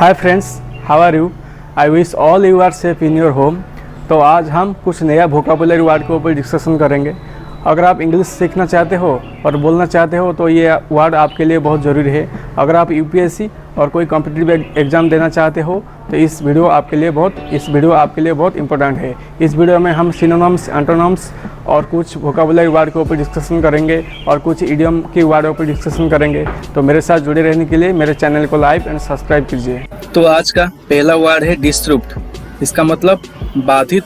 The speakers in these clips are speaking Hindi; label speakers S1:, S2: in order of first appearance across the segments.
S1: Hi friends, how are you? I wish all you are safe in your home. तो आज हम कुछ नया वोकाबुलरी वर्ड के ऊपर डिस्कशन करेंगे। अगर आप इंग्लिश सीखना चाहते हो और बोलना चाहते हो तो ये वर्ड आपके लिए बहुत ज़रूरी है। अगर आप यूपीएससी और कोई कॉम्पिटिटिव एग्ज़ाम देना चाहते हो तो इस वीडियो आपके लिए बहुत इंपॉर्टेंट है। इस वीडियो में हम सिनोनिम्स, एंटोनिम्स और कुछ वोकाबुलरी वर्ड के ऊपर डिस्कशन करेंगे और कुछ इडियम की वर्डों पर डिस्कशन करेंगे। तो मेरे साथ जुड़े रहने के लिए मेरे चैनल को लाइक एंड सब्सक्राइब कीजिए।
S2: तो आज का पहला वर्ड है डिस्टर्ब्ड। इसका मतलब बाधित,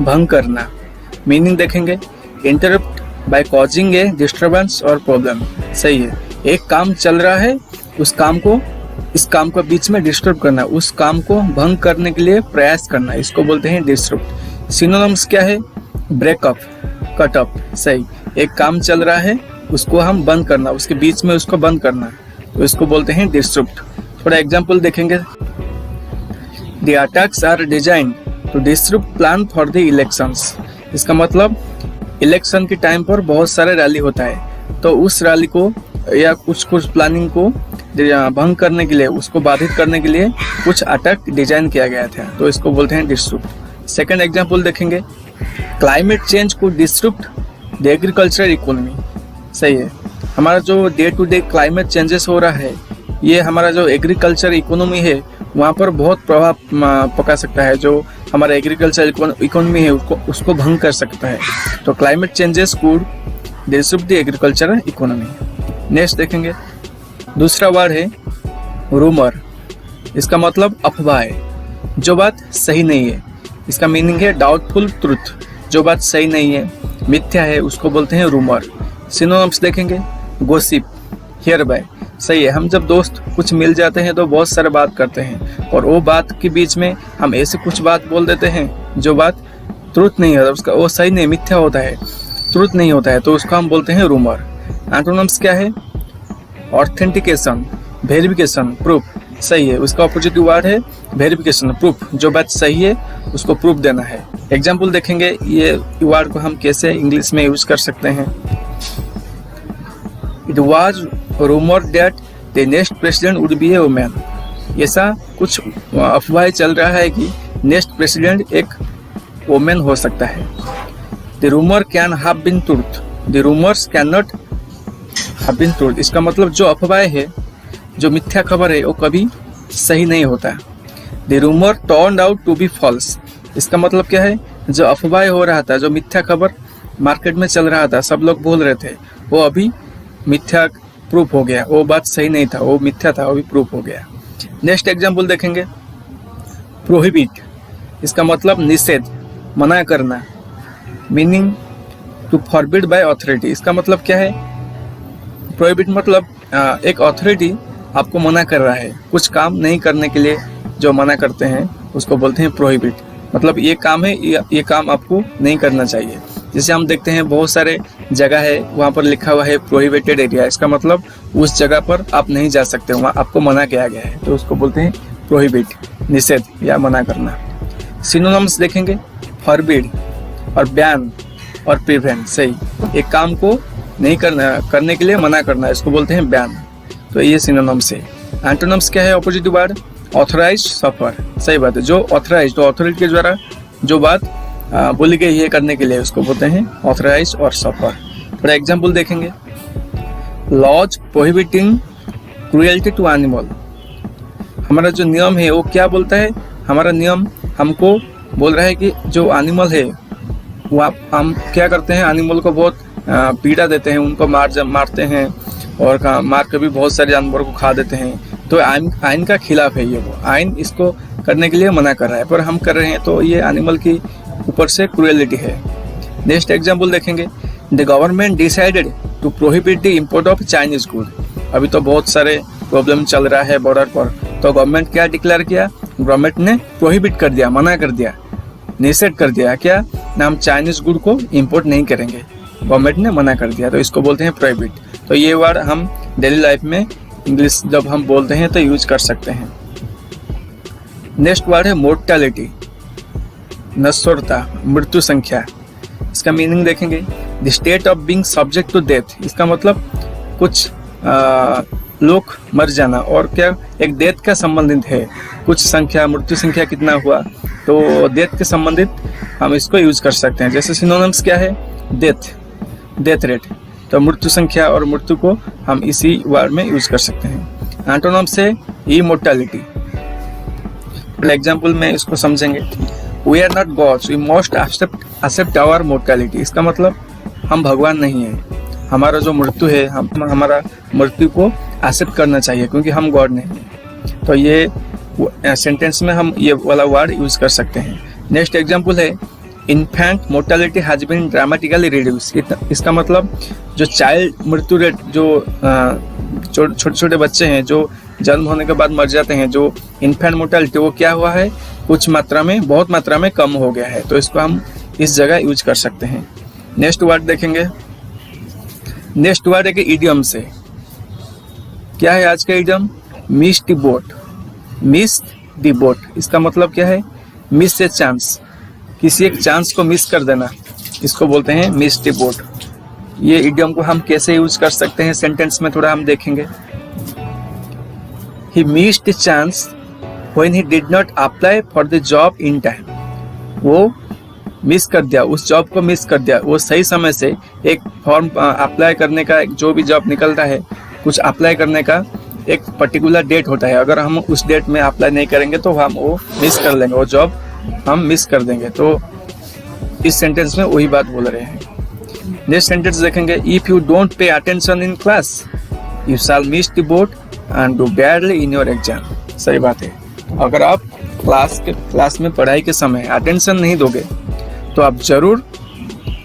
S2: भंग करना। मीनिंग देखेंगे, interrupt by causing A disturbance और प्रॉब्लम। सही है, एक काम चल रहा है, इस काम को बीच में डिस्टर्ब करना, उस काम को भंग करने के लिए प्रयास करना, इसको बोलते हैं डिस्टर्ब। सिनोनिम्स क्या है? Breakup, cut up. सही, एक काम चल रहा है, उसको हम बंद करना, उसके बीच में उसको बंद करना, तो इसको बोलते हैं डिस्टर्ब। थोड़ा एग्जाम्पल देखेंगे। The attacks are designed to disrupt plan for the elections। इसका मतलब इलेक्शन के टाइम पर बहुत सारे रैली होता है, तो उस रैली को या कुछ प्लानिंग को भंग करने के लिए, उसको बाधित करने के लिए कुछ अटैक डिजाइन किया गया था, तो इसको बोलते हैं डिस्टर्ब। सेकेंड एग्जाम्पल देखेंगे, क्लाइमेट चेंज को डिस्टर्ब द एग्रीकल्चर इकोनॉमी। सही है, हमारा जो day to day climate changes हो रहा है, ये हमारा जो एग्रीकल्चर इकोनॉमी है वहाँ पर बहुत प्रभाव पका सकता है। जो हमारा एग्रीकल्चर इकोनॉमी है उसको भंग कर सकता है, तो climate changes could disturb the agriculture economy. Next देखेंगे, दूसरा वर्ड है रूमर। इसका मतलब अफवाह है, जो बात सही नहीं है। इसका मीनिंग है डाउटफुल ट्रुथ, जो बात सही नहीं है, मिथ्या है, उसको बोलते हैं रूमर। सिनोनिम्स देखेंगे, गॉसिप, हियर बाय। सही है, हम जब दोस्त कुछ मिल जाते हैं तो बहुत सारे बात करते हैं और वो बात के बीच में हम ऐसे कुछ बात बोल देते हैं जो बात ट्रुथ नहीं है, उसका वो सही नहीं, मिथ्या होता है, ट्रुथ नहीं होता है, तो उसको हम बोलते हैं रूमर। एंटोनिम्स क्या है? Authentication, verification, proof. सही है, उसका ऑपोजिट वर्ड है वेरिफिकेशन, प्रूफ। जो बात सही है उसको प्रूफ देना है। एग्जाम्पल देखेंगे, ये वर्ड को हम कैसे इंग्लिश में यूज कर सकते हैं। It was rumored that the next president would be a woman। ऐसा कुछ अफवाह चल रहा है कि नेक्स्ट प्रेसिडेंट एक वोमेन हो सकता है। The rumor can have been truth, the rumors cannot have been truth। इसका मतलब जो अफवाह है, जो मिथ्या खबर है, वो कभी सही नहीं होता। The rumor turned out to be false। इसका मतलब क्या है? जो अफवाह हो रहा था, जो मिथ्या खबर मार्केट में चल रहा था, सब लोग बोल रहे थे, वो अभी मिथ्या प्रूफ हो गया, वो बात सही नहीं था, वो मिथ्या था, वो भी प्रूफ हो गया। नेक्स्ट एग्जाम्पल देखेंगे, प्रोहिबिट। इसका मतलब निषेध, मना करना। Meaning to forbid by authority. इसका मतलब क्या है? प्रोहिबिट मतलब एक अथॉरिटी आपको मना कर रहा है, कुछ काम नहीं करने के लिए जो मना करते हैं उसको बोलते हैं प्रोहिबिट। मतलब ये काम है, ये काम आपको नहीं करना चाहिए। जैसे हम देखते हैं बहुत सारे जगह है, वहाँ पर लिखा हुआ है प्रोहिबिटेड एरिया। इसका मतलब उस जगह पर आप नहीं जा सकते, वहाँ आपको मना किया गया है, तो उसको बोलते हैं प्रोहिबिट, निषेध या मना करना। सिनोनिम्स देखेंगे, फॉरबिड और बैन और प्रिवेंट। सही, एक काम को नहीं करने के लिए मना करना, इसको बोलते हैं बैन, तो ये सिनोनिम्स है। एंटोनिम्स क्या है? ऑपोजिट वर्ड ऑथराइज, सफर। सही बात है, जो ऑथराइज, तो अथॉरिटी के द्वारा जो बात बोली गई है करने के लिए, उसको बोलते हैं ऑथराइज और सफर। फॉर एग्जाम्पल देखेंगे, laws prohibiting cruelty to animal. हमारा जो नियम है वो क्या बोलता है? हमारा नियम हमको बोल रहा है कि जो एनिमल है वो हम क्या करते हैं, एनिमल को बहुत पीड़ा देते हैं, उनको मारते हैं और मार कर भी बहुत सारे जानवरों को खा देते हैं, तो आइन का खिलाफ है ये। वो आइन इसको करने के लिए मना कर रहा है, पर हम कर रहे हैं, तो ये एनिमल की ऊपर से क्रुएलिटी है। नेक्स्ट एग्जाम्पल देखेंगे, the government decided to prohibit the import of Chinese good. अभी तो बहुत सारे प्रॉब्लम चल रहा है बॉर्डर पर, तो गवर्नमेंट क्या डिक्लेयर किया? गवर्नमेंट ने प्रोहिबिट कर दिया, मना कर दिया, निषेध कर दिया, क्या ना, हम चाइनीज गुड को इम्पोर्ट नहीं करेंगे, गवर्नमेंट ने मना कर दिया, तो इसको बोलते हैं प्रोहिबिट। तो ये वर्ड हम डेली लाइफ में इंग्लिश जब हम बोलते हैं तो यूज कर सकते हैं। नेक्स्ट वर्ड है मोर्टेलिटी, नश्वरता, मृत्यु संख्या। इसका मीनिंग देखेंगे, the state of being subject to death. इसका मतलब कुछ लोग मर जाना और क्या एक डेथ का संबंधित है, कुछ संख्या मृत्यु संख्या कितना हुआ, तो डेथ के संबंधित हम इसको यूज कर सकते हैं। जैसे सिनोनिम्स क्या है, डेथ रेट, तो मृत्यु संख्या और मृत्यु को हम इसी वर्ड में यूज कर सकते हैं। एंटोनिम्स है इमोर्टैलिटी। एग्जाम्पल में इसको समझेंगे, we are not gods, we must accept our mortality. इसका मतलब हम भगवान नहीं है, हमारा जो मृत्यु है हमारा मृत्यु को एक्सेप्ट करना चाहिए क्योंकि हम गॉड नहीं है। तो ये सेंटेंस में हम ये वाला वर्ड यूज कर सकते हैं। नेक्स्ट एग्जाम्पल है, infant mortality has been dramatically reduce. इसका मतलब जो चाइल्ड मृत्यु रेट, जो छोटे छोटे बच्चे हैं जो जन्म होने के बाद मर जाते हैं, जो इन्फेंट मोर्टैलिटी, वो क्या हुआ है, कुछ मात्रा में, बहुत मात्रा में कम हो गया है। तो इसको हम इस जगह यूज कर सकते हैं। नेक्स्ट वर्ड देखेंगे, नेक्स्ट वर्ड है कि इडियम से। क्या है आज का idiom, miss the boat. Miss the boat, इसका मतलब क्या है, मिस ए चांस, किसी एक चांस को मिस कर देना, इसको बोलते हैं मिस द बोट। ये इडियम को हम कैसे यूज कर सकते हैं सेंटेंस में, थोड़ा हम देखेंगे। He missed the chance when he did not apply for the job in time. वो मिस कर दिया, उस जॉब को मिस कर दिया। वो सही समय से एक फॉर्म अप्लाई करने का, जो भी जॉब निकलता है, कुछ अप्लाई करने का एक पर्टिकुलर डेट होता है। अगर हम उस डेट में अप्लाई नहीं करेंगे तो हम वो मिस कर लेंगे, वो जॉब हम मिस कर देंगे। तो इस सेंटेंस में वही बात बोल रहे हैं। नेक्स्ट सेंटेंस देखेंगे, if you don't pay attention in class you shall miss the boat and do badly in your exam. सही बात है, अगर आप क्लास में पढ़ाई के समय अटेंशन नहीं दोगे तो आप जरूर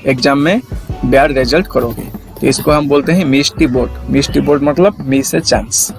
S2: एग्जाम में बैड रिजल्ट करोगे। तो इसको हम बोलते हैं miss the boat. Miss the boat मतलब मिस ए चांस।